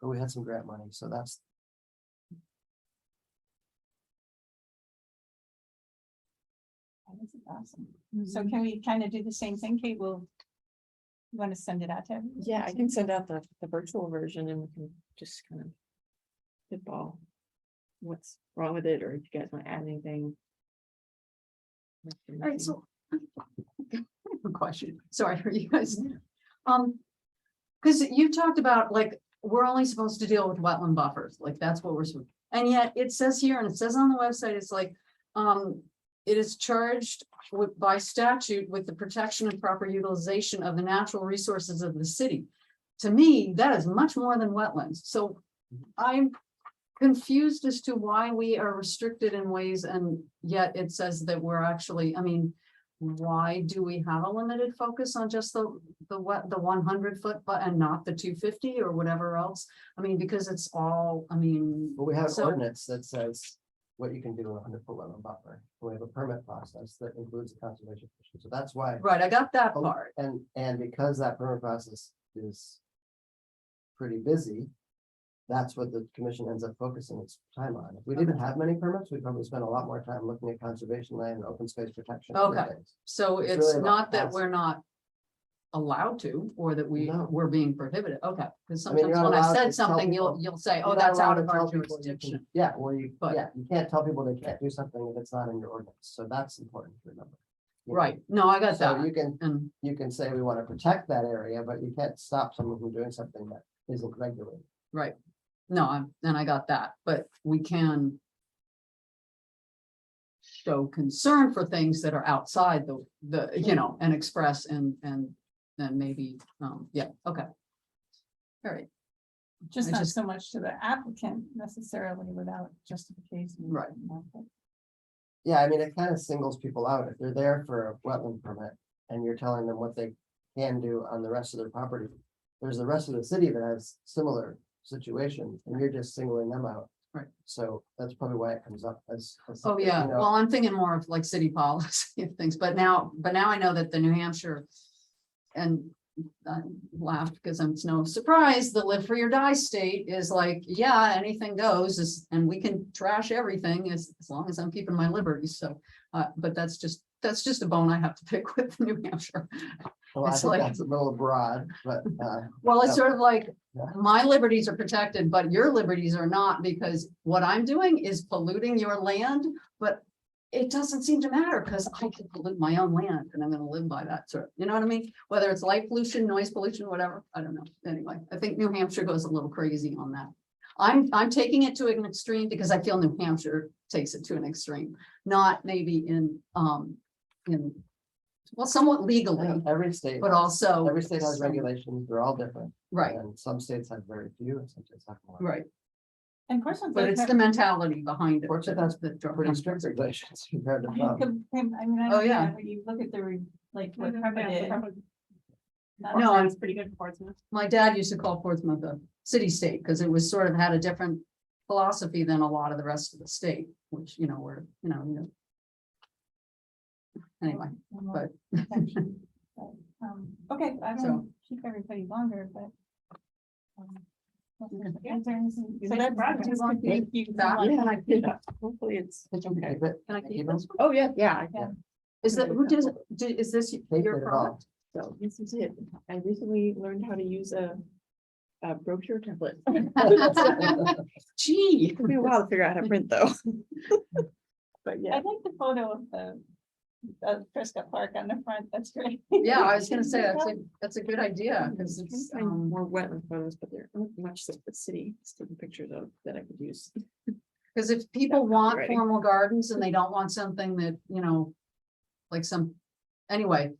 But we had some grant money, so that's, This is awesome. So can we kind of do the same thing, Kate? You want to send it out to everyone? Yeah, I can send out the virtual version and we can just kind of spitball what's wrong with it, or if you guys want to add anything. All right, so. I have a question, sorry for you guys. Because you talked about like, we're only supposed to deal with wetland buffers, like that's what we're supposed, and yet it says here, and it says on the website, it's like, it is charged by statute with the protection and proper utilization of the natural resources of the city. To me, that is much more than wetlands, so I'm confused as to why we are restricted in ways, and yet it says that we're actually, I mean, why do we have a limited focus on just the 100 foot, but and not the 250 or whatever else? I mean, because it's all, I mean. but we have an so- ordinance that says what you can do in a 100-foot wetland buffer. We have a permit process that includes the conservation commission, so that's why. Right, I got that part. And because that permit process is pretty busy, that's what the commission ends up focusing its time on. If we didn't have many permits, we'd probably spend a lot more time looking at conservation land and open space protection. and other Okay. things. So It's it's really about not that passing. we're not allowed to, or that No. we're being prohibited. Okay, because I mean, sometimes you're when not I allowed to said tell something, people- you'll say, You're oh, not that's allowed out to of our tell people you can- jurisdiction. Yeah, well, you But- can't tell people they can't do something if it's not in your ordinance, so that's important to remember. You know? Right, no, I got So that. And you can say we want to protect that area, but you can't stop someone from doing something that isn't regulated. right, no, I got that, but we can show concern for things that are outside the, you know, and express and maybe, yeah, okay. All right, Just I not just- so much to the applicant necessarily without justification. Right. Yeah, I mean, it kind of singles people out. If they're there for a wetland permit and you're telling them what they can do on the rest of their property, there's the rest of the city that has similar situations and you're just singling them out. Right. So that's probably why it comes up as. Oh, yeah, you know, well, I'm thinking more of like city policy and things, but now I know that the New Hampshire. And I laughed because it's no surprise, the live free or die state is like, yeah, anything goes, and we can trash everything as long as I'm keeping my liberties, so. But that's just a bone I have to pick with New Hampshire. Well, I it's think like- that's a little broad, but, Well, it's Yeah. sort of like, Yeah. my liberties are protected, but your liberties are not, because what I'm doing is polluting your land, but it doesn't seem to matter, because I can pollute my own land, and I'm gonna live by that sort, you know what I mean? Whether it's light pollution, noise pollution, whatever, I don't know. Anyway, I think New Hampshire goes a little crazy on that. I'm taking it to an extreme because I feel New Hampshire takes it to an extreme, not maybe in, well, somewhat legally, every state. but also. Every state has regulations, they're all different. Right, And some states have very few, and some states have more. right. And Portsmouth. But it's the mentality behind it. Portsmouth has Pretty strict regulations compared to. some. I mean, Oh, yeah. when you look at the, like, what Mhm, Pepper yeah, did. Pepper- that No, was- It's pretty good for Portsmouth. My dad used to call Portsmouth a city state because it was sort of had a different philosophy than a lot of the rest of the state, which, were, Anyway, but. Okay, I So- don't keep everybody longer, but. Yeah. So So that's. that's- do you want Thank you. so that? much. Can I keep it? Hopefully it's, Did you keep it? Can I Keep keep it? this? oh, yeah, yeah. Is that, who does, is this Keep your it all. product? So this is it. I recently learned how to use a brochure template. Gee. It took me a while to figure out how to print though. But I yeah, like the photo of the Prescott Park on the front, that's great. Yeah, I was gonna say, that's a good idea, I because was trying it's, to find more wetland photos, but there aren't much that the city is taking pictures of that I could use. because if people Yeah, want ready. formal gardens and they don't want something that, like anyway.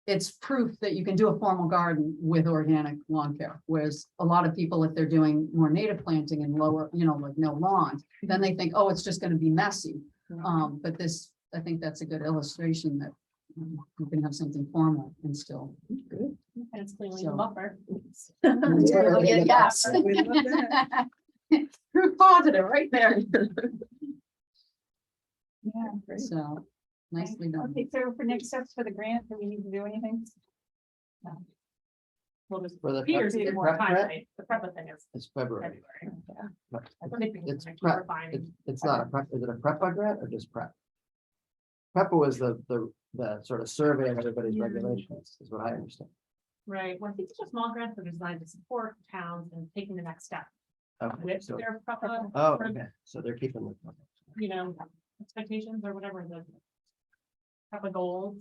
It's proof that you can do a formal garden with organic lawn care, whereas a lot of people, if they're doing more native planting and lower, like no lawn, then they think, oh, it's just gonna be messy. But this, I think that's a good illustration that you can have something formal and still. Good. And it's clearly So- a buffer. Yes. We love that. Proof positive right there. Yeah. Great. So nicely done. Okay, so for next steps for the grant, do we need to do anything? Well, there's For the Peter's prep- even the more prep time, grant? right? The prep thing is It's February. February. But I think we It's can keep prep, refining. it's not a prep, is it a PREPA grant or just prep? PREPA was the sort of survey of everybody's Yeah. regulations, is what I understand. Right, well, I think it's just small grants that are designed to support towns and taking the next step Okay, with so, their proper, oh, okay, so they're keeping the. expectations or whatever the proper goals.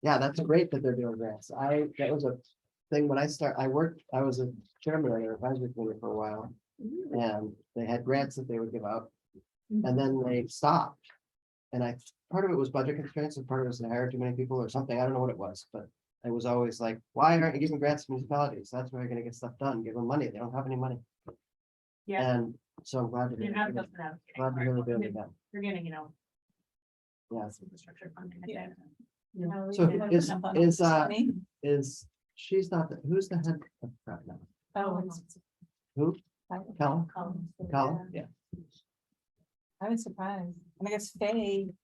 Yeah, that's great that they're doing grants. That was a thing when I was a chairman of their advisory committee for a while. And they had grants that they would give out, and then they stopped. And part of it was budget constraints and part of it was they hired too many people or something. I don't know what it was, but it was always like, why aren't you giving grants to municipalities? That's where you're gonna get stuff done. Give them money. They don't have any money. Yeah. And so I'm glad to You hear, have glad those now. to hear they're doing that. You're getting, Yeah. some infrastructure funding. I Yeah. think. So Me? she's not, who's the head of prep now? Oh, it's- Who? Colin? um, Colin? Yeah. I was surprised. And I guess Faye